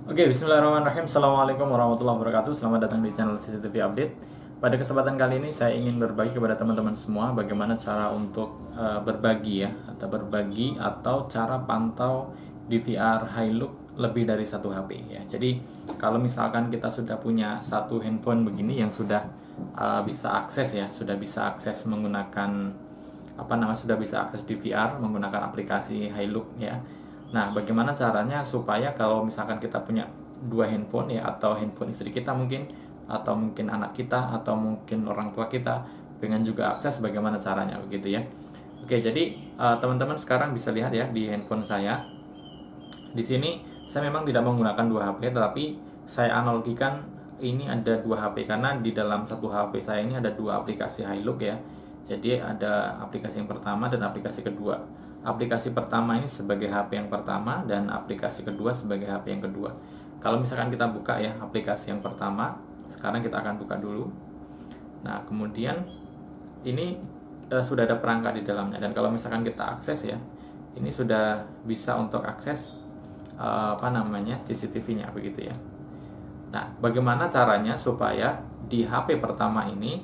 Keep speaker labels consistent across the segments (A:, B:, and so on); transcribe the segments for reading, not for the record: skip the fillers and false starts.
A: Oke, bismillahirrahmanirrahim. Assalamualaikum warahmatullahi wabarakatuh. Selamat datang di channel CCTV Update. Pada kesempatan kali ini saya ingin berbagi kepada teman-teman semua bagaimana cara untuk berbagi ya, atau cara pantau DVR Hilux lebih dari satu HP ya. Jadi kalau misalkan kita sudah punya satu handphone begini yang sudah bisa akses ya, sudah bisa akses menggunakan sudah bisa akses DVR menggunakan aplikasi Hilux ya. Nah, bagaimana caranya supaya kalau misalkan kita punya dua handphone ya, atau handphone istri kita mungkin, atau mungkin anak kita, atau mungkin orang tua kita, pengen juga akses, bagaimana caranya begitu ya. Oke, jadi teman-teman sekarang bisa lihat ya di handphone saya. Di sini saya memang tidak menggunakan dua HP, tetapi saya analogikan ini ada dua HP karena di dalam satu HP saya ini ada dua aplikasi Hilux ya. Jadi ada aplikasi yang pertama dan aplikasi kedua. Aplikasi pertama ini sebagai HP yang pertama dan aplikasi kedua sebagai HP yang kedua. Kalau misalkan kita buka ya aplikasi yang pertama, sekarang kita akan buka dulu. Nah, kemudian ini sudah ada perangkat di dalamnya, dan kalau misalkan kita akses ya, ini sudah bisa untuk akses CCTV-nya begitu ya. Nah, bagaimana caranya supaya di HP pertama ini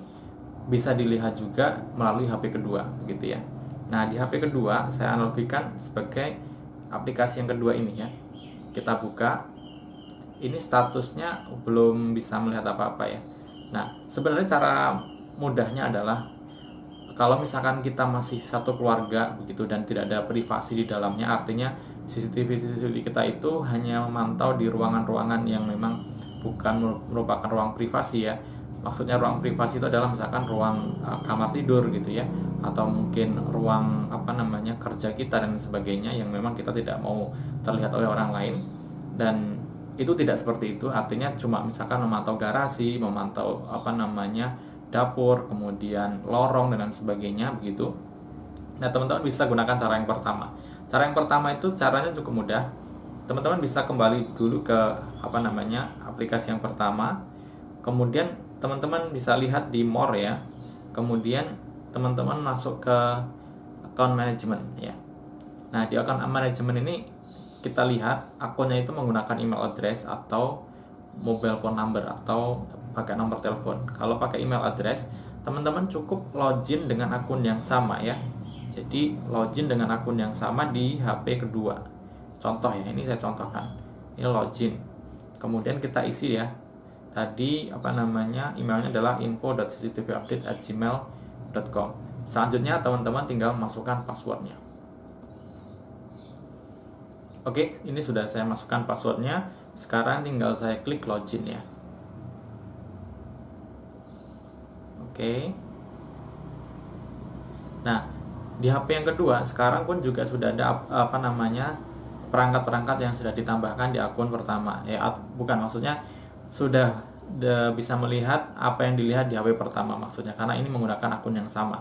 A: bisa dilihat juga melalui HP kedua begitu ya. Nah, di HP kedua saya analogikan sebagai aplikasi yang kedua ini ya. Kita buka, ini statusnya belum bisa melihat apa-apa ya. Nah, sebenarnya cara mudahnya adalah kalau misalkan kita masih satu keluarga begitu dan tidak ada privasi di dalamnya, artinya CCTV kita itu hanya memantau di ruangan-ruangan yang memang bukan merupakan ruang privasi ya. Maksudnya ruang privasi itu adalah misalkan ruang kamar tidur gitu ya, atau mungkin ruang kerja kita dan sebagainya yang memang kita tidak mau terlihat oleh orang lain. Dan itu tidak seperti itu, artinya cuma misalkan memantau garasi, memantau dapur, kemudian lorong dan sebagainya begitu. Nah, teman-teman bisa gunakan cara yang pertama. Cara yang pertama itu caranya cukup mudah. Teman-teman bisa kembali dulu ke aplikasi yang pertama. Kemudian teman-teman bisa lihat di more ya. Kemudian teman-teman masuk ke account management ya. Nah, di account management ini kita lihat akunnya itu menggunakan email address atau mobile phone number atau pakai nomor telepon. Kalau pakai email address, teman-teman cukup login dengan akun yang sama ya. Jadi login dengan akun yang sama di HP kedua. Contoh ya, ini saya contohkan. Ini login. Kemudian kita isi ya. Tadi emailnya adalah info.cctvupdate@gmail.com. Selanjutnya teman-teman tinggal masukkan passwordnya. Oke, ini sudah saya masukkan passwordnya. Sekarang tinggal saya klik login ya. Oke. Nah, di HP yang kedua sekarang pun juga sudah ada perangkat-perangkat yang sudah ditambahkan di akun pertama ya. Bukan, maksudnya sudah bisa melihat apa yang dilihat di HP pertama maksudnya, karena ini menggunakan akun yang sama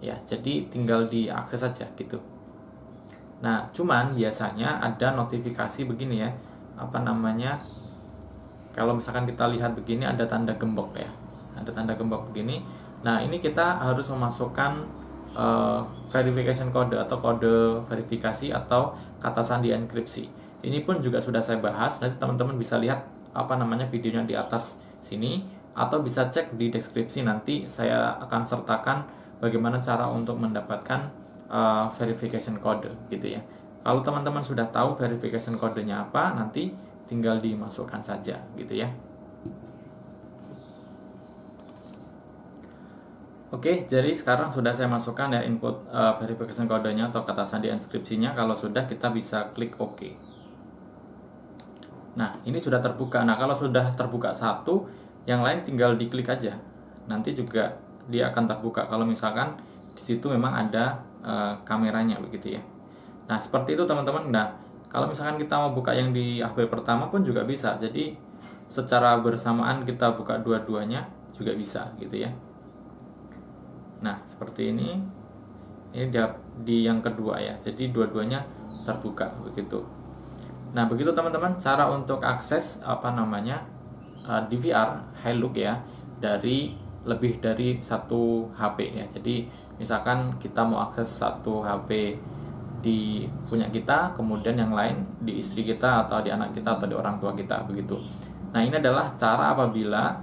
A: ya. Jadi tinggal diakses saja gitu. Nah, cuman biasanya ada notifikasi begini ya, kalau misalkan kita lihat begini ada tanda gembok ya, ada tanda gembok begini. Nah, ini kita harus memasukkan verification code atau kode verifikasi atau kata sandi enkripsi. Ini pun juga sudah saya bahas. Nanti teman-teman bisa lihat videonya di atas sini, atau bisa cek di deskripsi. Nanti saya akan sertakan bagaimana cara untuk mendapatkan verification code gitu ya. Kalau teman-teman sudah tahu verification kodenya apa, nanti tinggal dimasukkan saja gitu ya. Oke, jadi sekarang sudah saya masukkan ya input verification kodenya atau kata sandi inskripsinya. Kalau sudah, kita bisa klik OK. Nah, ini sudah terbuka. Nah, kalau sudah terbuka satu, yang lain tinggal diklik aja. Nanti juga dia akan terbuka kalau misalkan di situ memang ada kameranya begitu ya. Nah, seperti itu teman-teman. Nah, kalau misalkan kita mau buka yang di HP pertama pun juga bisa. Jadi secara bersamaan kita buka dua-duanya juga bisa gitu ya. Nah, seperti ini. Ini di yang kedua ya. Jadi dua-duanya terbuka begitu. Nah, begitu teman-teman cara untuk akses DVR Hilux ya dari lebih dari satu HP ya. Jadi misalkan kita mau akses satu HP di punya kita, kemudian yang lain di istri kita atau di anak kita atau di orang tua kita begitu. Nah, ini adalah cara apabila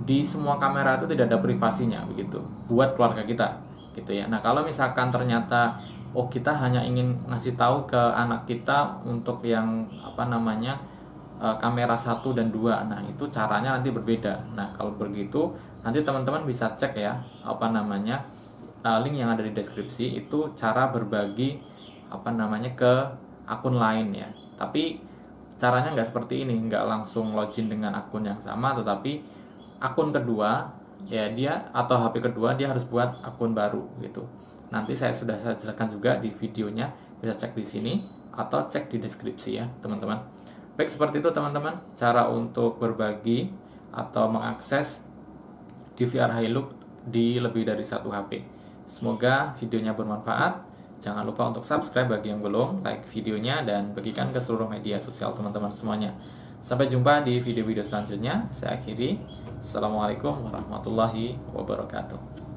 A: di semua kamera itu tidak ada privasinya begitu buat keluarga kita gitu ya. Nah, kalau misalkan ternyata kita hanya ingin ngasih tahu ke anak kita untuk yang kamera 1 dan 2. Nah, itu caranya nanti berbeda. Nah, kalau begitu nanti teman-teman bisa cek ya link yang ada di deskripsi, itu cara berbagi ke akun lain ya. Tapi caranya nggak seperti ini, nggak langsung login dengan akun yang sama, tetapi akun kedua ya dia atau HP kedua dia harus buat akun baru gitu. Nanti saya jelaskan juga di videonya, bisa cek di sini atau cek di deskripsi ya teman-teman. Baik, seperti itu teman-teman cara untuk berbagi atau mengakses DVR Hilux di lebih dari satu HP. Semoga videonya bermanfaat. Jangan lupa untuk subscribe bagi yang belum, like videonya, dan bagikan ke seluruh media sosial teman-teman semuanya. Sampai jumpa di video-video selanjutnya. Saya akhiri. Assalamualaikum warahmatullahi wabarakatuh.